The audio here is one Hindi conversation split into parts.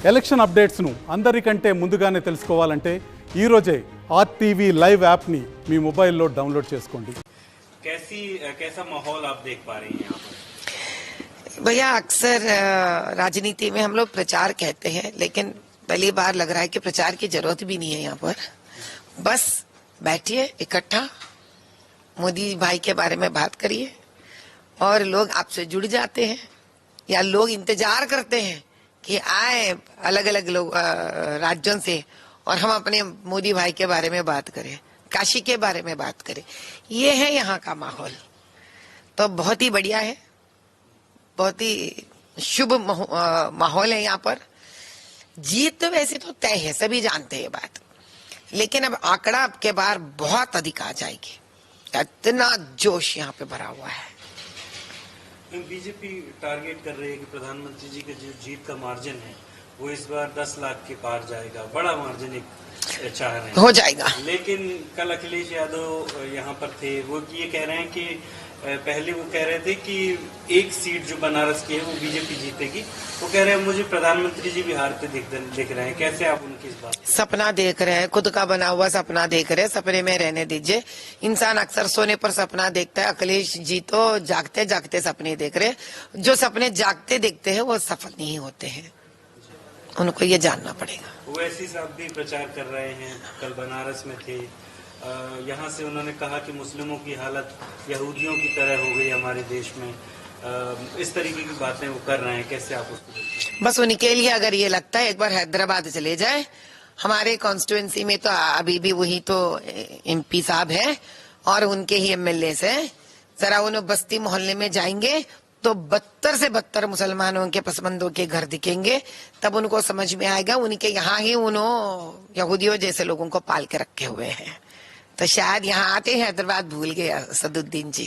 ఎలక్షన్ అప్డేట్స్ను అందరికంటే ముందుగానే తెలుసుకోవాలంటే ఈరోజే ఆర్టీవీ లైవ్ యాప్ని మీ మొబైల్లో డౌన్లోడ్ చేసుకోండి. कैसा माहौल आप देख पा रही हैं यहाँ पर? भैया अक्सर राजनीति में हम लोग प्रचार कहते हैं, लेकिन पहली बार लग रहा है कि प्रचार की जरूरत भी नहीं है यहाँ पर. बस बैठिए इकट्ठा, मोदी भाई के बारे में बात करिए और लोग आपसे जुड़ जाते हैं या लोग इंतजार करते हैं कि आए अलग अलग लोग राज्यों से और हम अपने मोदी भाई के बारे में बात करें, काशी के बारे में बात करें. ये है यहाँ का माहौल. तो बहुत ही बढ़िया है, बहुत ही शुभ माहौल है यहाँ पर. जीत तो वैसे तो तय है, सभी जानते हैं बात, लेकिन अब आंकड़ा अब के बार बहुत अधिक आ जाएगी. इतना जोश यहाँ पे भरा हुआ है. बीजेपी टारगेट कर रही है कि प्रधानमंत्री जी का जो जीत का मार्जिन है वो इस बार 10 लाख के पार जाएगा. बड़ा मार्जिन एक चाह रहे हैं, हो जाएगा. लेकिन कल अखिलेश यादव यहाँ पर थे, वो ये कह रहे हैं कि पहले वो कह रहे थे कि एक सीट जो बनारस की है वो बीजेपी जीतेगी. वो कह रहे हैं मुझे प्रधानमंत्री जी भी हारते दिख रहे हैं. कैसे आप उनकी इस बात? सपना देख रहे हैं, खुद का बना हुआ सपना देख रहे हैं. सपने में रहने दीजिए. इंसान अक्सर सोने पर सपना देखता है. अखिलेश जी तो जागते जागते सपने देख रहे हैं. जो सपने जागते देखते हैं वो सफल नहीं होते हैं, उनको ये जानना पड़ेगा. वैसी साहब भी प्रचार कर रहे हैं, कल बनारस में थे. यहाँ से उन्होंने कहा कि मुस्लिमों की हालत यहूदियों की तरह हो गई हमारे देश में. इस तरीके की बातें वो कर रहे हैं. कैसे आप उसको देखते हैं? बस उनके लिए अगर ये लगता है एक बार हैदराबाद चले जाए. हमारे कॉन्स्टिट्यूएंसी में तो अभी भी वही तो एमपी साहब है और उनके ही एमएलए है. जरा उन बस्ती मोहल्ले में जाएंगे तो बदतर से बदतर मुसलमानों के पसमंदों के घर दिखेंगे. तब उनको समझ में आएगा उनके यहाँ ही उन्होंने यहूदियों जैसे लोगों को पाल के रखे हुए हैं. तो शायद यहाँ आते हैं हैदराबाद भूल गए असदुद्दीन जी.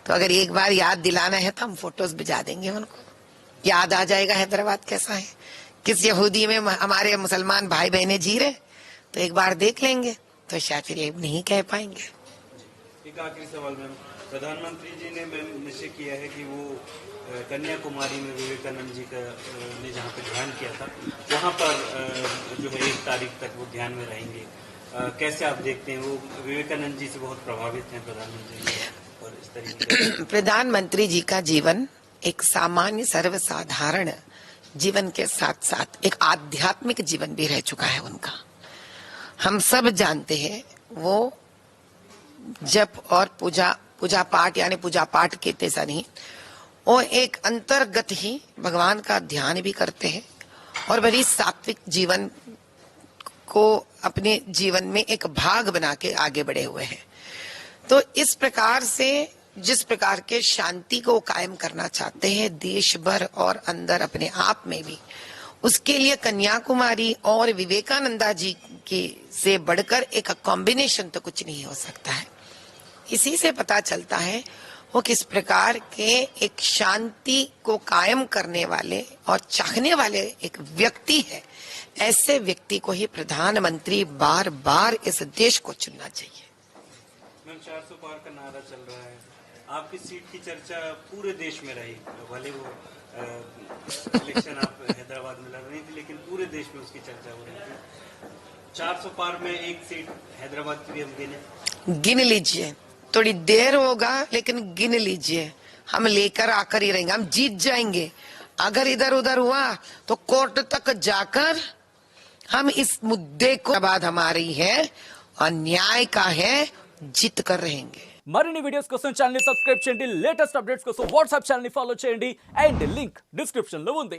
तो अगर एक बार याद दिलाना है तो हम फोटोज भिजा देंगे उनको. याद आ जाएगा हैदराबाद कैसा है, किस यहूदी में हमारे मुसलमान भाई बहने जी रहे. तो एक बार देख लेंगे तो शायद फिर ये नहीं कह पाएंगे. एक आखिरी सवाल मैम, प्रधानमंत्री जी ने निश्चय किया है कि वो कन्याकुमारी में विवेकानंद जी का ने जहाँ पे ध्यान किया था वहाँ पर जो है 1 तारीख तक वो ध्यान में रहेंगे. कैसे आप देखते हैं? वो विवेकानंद जी से बहुत प्रभावित हैं प्रधानमंत्री जी और इस तरीके प्रधानमंत्री जी का जीवन एक सामान्य सर्वसाधारण जीवन के साथ साथ एक आध्यात्मिक जीवन भी रह चुका है उनका. हम सब जानते हैं वो जप और पूजा पाठ यानी पूजा पाठ के जैसा नहीं, वो एक अंतर्गत ही भगवान का ध्यान भी करते हैं और बड़ी सात्विक जीवन को अपने जीवन में एक भाग बना के आगे बढ़े हुए हैं. तो इस प्रकार से जिस प्रकार के शांति को कायम करना चाहते हैं देश भर और अंदर अपने आप में भी, उसके लिए कन्याकुमारी और विवेकानंदा जी की से बढ़कर एक कॉम्बिनेशन तो कुछ नहीं हो सकता है. इसी से पता चलता है वो किस प्रकार के एक शांति को कायम करने वाले और चाहने वाले एक व्यक्ति है. ऐसे व्यक्ति को ही प्रधानमंत्री बार बार इस देश को चुनना चाहिए. मैम 400 पार का नारा चल रहा है, आपकी सीट की चर्चा पूरे देश में रही. भले वो इलेक्शन आप हैदराबाद में लड़ रही थी लेकिन पूरे देश में उसकी चर्चा हो रही थी. 400 पार में एक सीट हैदराबाद की भी हम गिन लीजिए. थोड़ी देर होगा लेकिन गिन लीजिए. हम लेकर आकर ही रहेंगे, हम जीत जाएंगे. अगर इधर उधर हुआ तो कोर्ट तक जाकर हम इस मुद्दे को बाद हमारी है और न्याय का है जीत कर रहेंगे. మరిన్ని వీడియోస్ కోసం ఛానల్ ని సబ్స్క్రైబ్ చేయండి. లేటెస్ట్ అప్డేట్స్ కోసం వాట్సాప్ ఛానల్ ని ఫాలో చేయండి అండ్ లింక్ డిస్క్రిప్షన్ లో ఉంది.